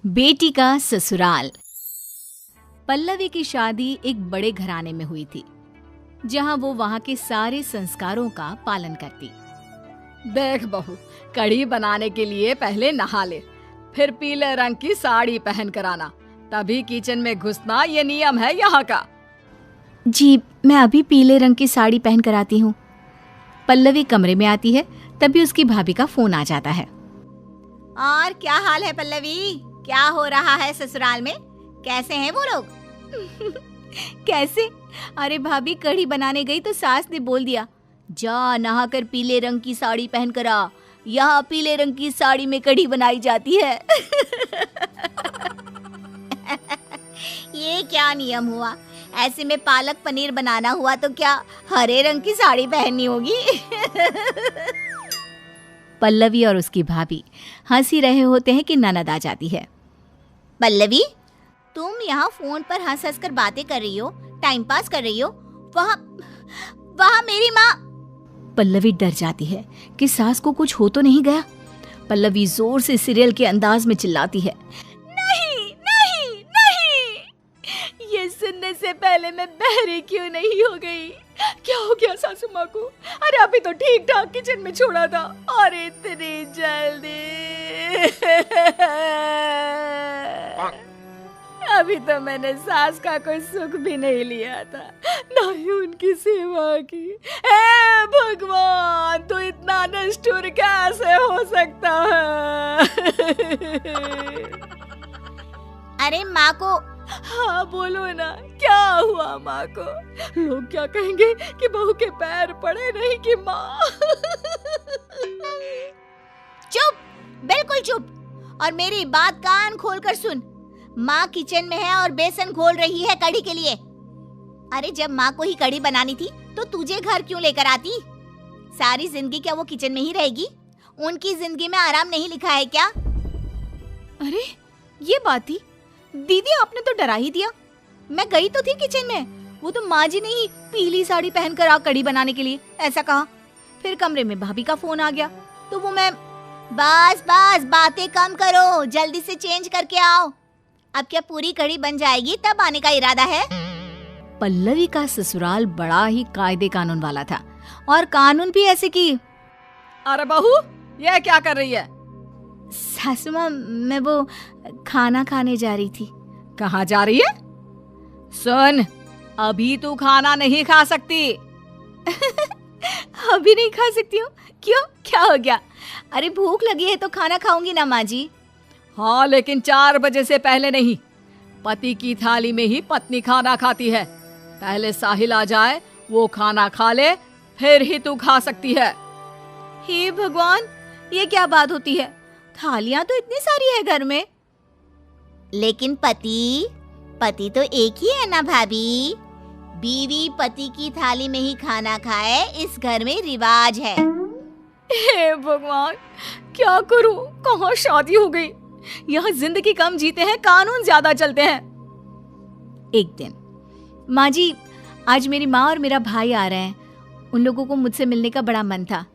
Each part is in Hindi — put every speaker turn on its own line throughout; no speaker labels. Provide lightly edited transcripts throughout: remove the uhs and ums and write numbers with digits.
बेटी का ससुराल। पल्लवी की शादी एक बड़े घराने में हुई थी, जहां वो वहां के सारे संस्कारों का पालन करती।
देख बहू, कढ़ी बनाने के लिए पहले नहा ले, फिर पीले रंग की साड़ी पहन कर आना, तभी किचन में घुसना ये नियम है यहाँ का।
जी, मैं अभी पीले रंग की साड़ी पहन कर आती हूँ। पल्लवी कमरे में आती है, तभी उसकी भाभी का फोन आ जाता है।
और क्या हाल है पल्लवी? क्या हो रहा है ससुराल में? कैसे हैं वो लोग?
कैसे? अरे भाभी, कढ़ी बनाने गई तो सास ने बोल दिया, जा नहाकर पीले रंग की साड़ी पहन कर आ, यहाँ पीले रंग की साड़ी में कढ़ी बनाई जाती है।
ये क्या नियम हुआ? ऐसे में पालक पनीर बनाना हुआ तो क्या हरे रंग की साड़ी पहननी होगी?
पल्लवी और उसकी भाभी हंसी रहे होते हैं कि ननद आ जाती है।
पल्लवी, तुम यहाँ फोन पर हंस हंस कर बातें कर रही हो, टाइम पास कर रही हो। वहाँ मेरी माँ।
पल्लवी डर जाती है कि सास को कुछ हो तो नहीं गया। पल्लवी जोर से सीरियल के अंदाज में चिल्लाती है, नहीं नहीं नहीं, ये सुनने से पहले मैं बहरी क्यों नहीं हो गई?
क्या हो गया सासू माँ को? अरे अभी तो ठीक ठाक किचन में छोड़ा था, और इतनी जल्दी। अभी तो मैंने सास का कोई सुख भी नहीं लिया था, ना ही उनकी सेवा की। हे भगवान, तो इतना निष्ठुर कैसे हो सकता है?
अरे माँ को।
हाँ बोलो ना, क्या हुआ माँ को? लोग क्या कहेंगे कि बहू के पैर पड़े नहीं कि माँ।
चुप, बिल्कुल चुप, और मेरी बात कान खोल कर सुन। माँ किचन में है और बेसन घोल रही है कढ़ी के लिए। अरे जब माँ को ही कढ़ी बनानी थी तो तुझे घर क्यों लेकर आती? सारी जिंदगी क्या वो किचन में ही रहेगी? उनकी जिंदगी में आराम नहीं लिखा है क्या?
अरे ये बात थी दीदी, आपने तो डरा ही दिया। मैं गई तो थी किचन में, वो तो माँ जी ने ही पीली साड़ी पहनकर आ कढ़ी बनाने के लिए ऐसा कहा। फिर कमरे में भाभी का फोन आ गया तो वो मैं।
बस बस, बातें कम करो, जल्दी से चेंज करके आओ। अब क्या पूरी कढ़ी बन जाएगी तब आने का इरादा है?
पल्लवी का ससुराल बड़ा ही कायदे कानून वाला था, और कानून भी ऐसे कि।
अरे बहू, ये क्या कर रही है?
सासू माँ, मैं वो खाना खाने जा रही थी।
कहाँ जा रही है? सुन, अभी तू खाना नहीं खा सकती।
अभी नहीं खा सकती हूँ? क्यों, क्या हो गया? अरे भूख लगी है तो खाना खाऊंगी ना माँ जी।
हाँ, लेकिन 4 बजे से पहले नहीं। पति की थाली में ही पत्नी खाना खाती है। पहले साहिल आ जाए, वो खाना खा ले, फिर ही तू खा सकती है।
हे भगवान, ये क्या बात होती है? थालियां तो इतनी सारी है घर में।
लेकिन पति तो एक ही है ना भाभी। बीवी पति की थाली में ही खाना खाए, इस घर में रिवाज है।
हे भगवान, क्या करूं? कहाँ शादी हो गई? यहाँ जिंदगी कम जीते हैं, कानून ज्यादा चलते हैं।
एक दिन, माँ जी, आज मेरी माँ और मेरा भाई आ रहे हैं। उन लोगों को मुझसे मिलने का बड़ा मन था।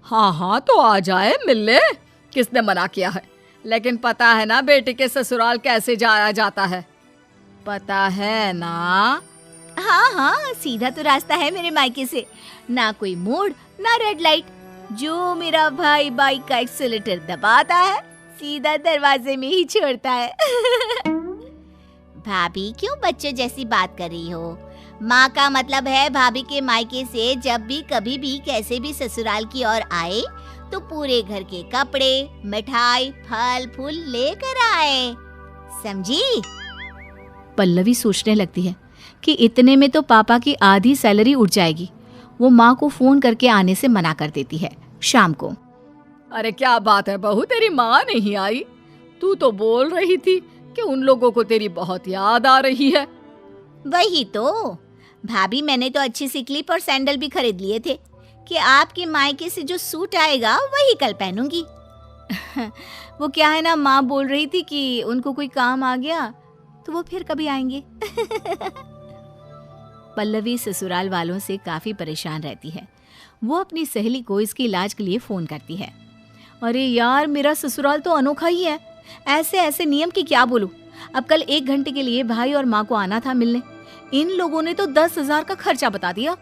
हाँ हाँ, तो आ जाए, मिल ले। किसने मना किया है? लेकिन पता है ना बेटी के ससुराल कैसे जाया जाता है? पता है ना?
हाँ हाँ, सीधा तो रास्ता है मेरे मायके से, ना कोई मोड़ ना रेड लाइट। जो मेरा भाई बाइक का एक्सीलेटर दबाता है, सीधा दरवाजे में ही छोड़ता है।
भाभी, क्यों बच्चे जैसी बात कर रही हो? माँ का मतलब है भाभी के मायके से जब भी कभी भी कैसे भी ससुराल की ओर आए तो पूरे घर के कपड़े, मिठाई, फल फूल लेकर आए, समझी?
पल्लवी सोचने लगती है कि इतने में तो पापा की आधी सैलरी उठ जाएगी। वो माँ को फोन करके आने से मना कर देती है शाम को।
अरे क्या बात है बहू, तेरी माँ नहीं आई? तू तो बोल रही थी कि उन लोगों को तेरी बहुत याद आ रही है।
वही तो भाभी, मैंने तो अच्छी सी क्लिप और सैंडल भी खरीद लिए थे कि आपके मायके से जो सूट आएगा वही कल पहनूंगी।
वो क्या है ना, माँ बोल रही थी कि उनको कोई काम आ गया तो वो फिर कभी आएंगे। पल्लवी ससुराल वालों से काफी परेशान रहती है। वो अपनी सहेली को इसके इलाज के लिए फोन करती है। अरे यार, मेरा ससुराल तो अनोखा ही है, ऐसे ऐसे नियम की क्या बोलूं। अब कल 1 घंटे के लिए भाई और माँ को आना था मिलने, इन लोगों ने तो 10,000 का खर्चा बता दिया।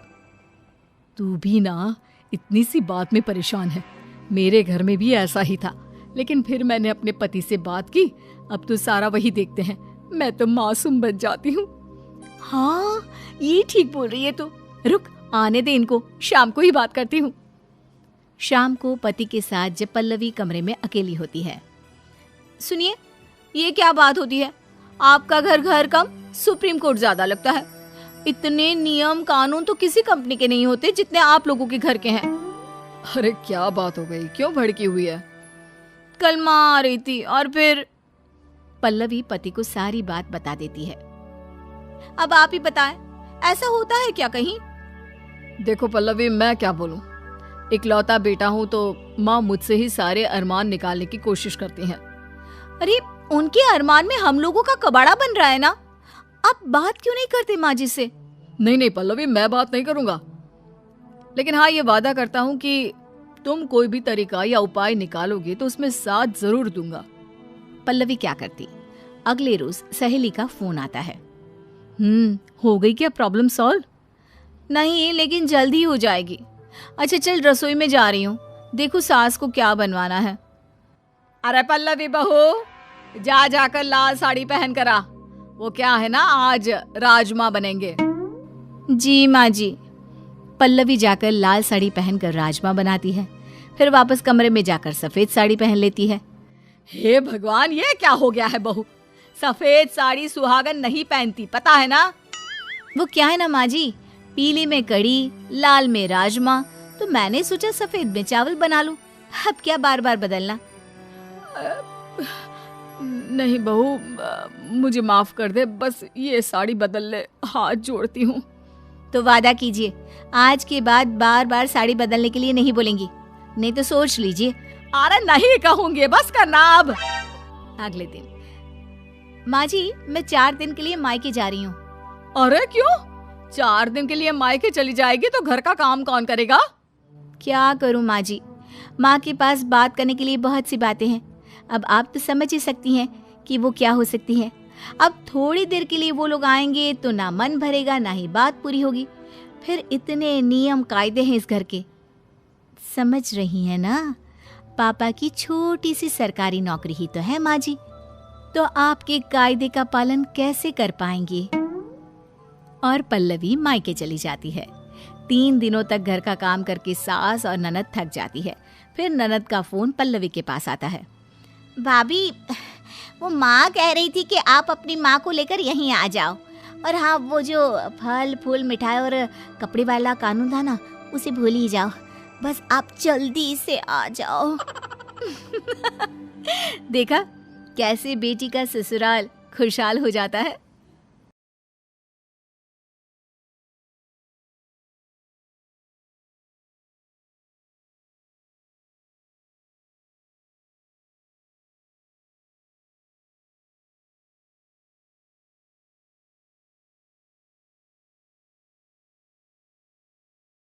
तू भी ना इतनी सी बात में परेशान है, मेरे घर में भी ऐसा ही था, लेकिन फिर मैंने अपने पति से बात की, अब तो सारा वही देखते हैं, मैं तो मासूम बन जाती हूँ। हाँ ये ठीक बोल रही है, तो रुक आने दे इनको, शाम को ही बात करती हूँ। शाम को पति के साथ जब पल्लवी कमरे में अकेली होती है, सुनिए ये क्या बात होती है, आपका घर घर कम सुप्रीम कोर्ट ज्यादा लगता है। इतने नियम कानून तो किसी कंपनी के नहीं होते जितने आप लोगों के घर के हैं।
अरे क्या बात हो गई, क्यों भड़की हुई है?
कल माँ आ रही थी और फिर पल्लवी पति को सारी बात बता देती है। अब आप ही बताएं, ऐसा होता है क्या कहीं?
देखो पल्लवी, मैं क्या बोलूं, इकलौता बेटा हूं तो माँ मुझसे ही सारे अरमान निकालने की कोशिश करती हैं।
अरे उनके अरमान में हम लोगों का कबाड़ा बन रहा है ना, आप बात क्यों नहीं करते माँ जी से?
नहीं पल्लवी, मैं बात नहीं करूंगा, लेकिन हाँ ये वादा करता हूँ कि तुम कोई भी तरीका या उपाय निकालोगे तो उसमें साथ जरूर दूंगा।
पल्लवी क्या करती, अगले रोज सहेली का फोन आता है। हो गई क्या प्रॉब्लम सॉल्व? नहीं लेकिन जल्दी हो जाएगी। अच्छा चल रसोई में जा रही हूँ, देखो सास को क्या बनवाना है।
अरे पल्लवी बहू, जाकर लाल साड़ी पहन कर आ, वो क्या है ना आज राजमा बनेंगे।
जी माँ जी। पल्लवी जाकर लाल साड़ी पहनकर राजमा बनाती है, फिर वापस कमरे में जाकर सफेद साड़ी पहन लेती है।
हे भगवान, ये क्या हो गया है बहू, सफेद साड़ी सुहागन नहीं पहनती, पता है ना?
वो क्या है ना माँ जी, पीले में कड़ी, लाल में राजमा, तो मैंने सोचा सफेद में चावल बना लूं, अब क्या बार बार बदलना।
नहीं बहू, मुझे माफ कर दे, बस ये साड़ी बदल ले, हाथ जोड़ती हूँ।
तो वादा कीजिए आज के बाद बार बार साड़ी बदलने के लिए नहीं बोलेंगी, नहीं तो सोच लीजिए।
अरे नहीं कहूंगी, बस करना अब।
अगले दिन, माँ जी मैं 4 दिन के लिए मायके जा रही हूँ।
अरे क्यों? 4 दिन के लिए मायके चली जाएगी तो घर का काम कौन करेगा?
क्या करूँ माँ जी, माँ के पास बात करने के लिए बहुत सी बातें हैं। अब आप तो समझ ही सकती हैं कि वो क्या हो सकती हैं। अब थोड़ी देर के लिए वो लोग आएंगे तो ना मन भरेगा ना ही बात पूरी होगी, फिर इतने नियम कायदे हैं इस घर के। समझ रही हैं ना, पापा की छोटी सी सरकारी नौकरी ही तो है माँ जी, तो आपके कायदे का पालन कैसे कर पाएंगे। और पल्लवी मायके चली जाती है। 3 दिनों तक घर का काम करके सास और ननद थक जाती है। फिर ननद का फोन पल्लवी के पास आता है।
भाभी, वो माँ कह रही थी कि आप अपनी माँ को लेकर यहीं आ जाओ, और हाँ वो जो फल फूल मिठाई और कपड़े वाला कानून था ना, उसे भूल ही जाओ, बस आप जल्दी से आ जाओ।
देखा कैसे बेटी का ससुराल खुशहाल हो जाता है।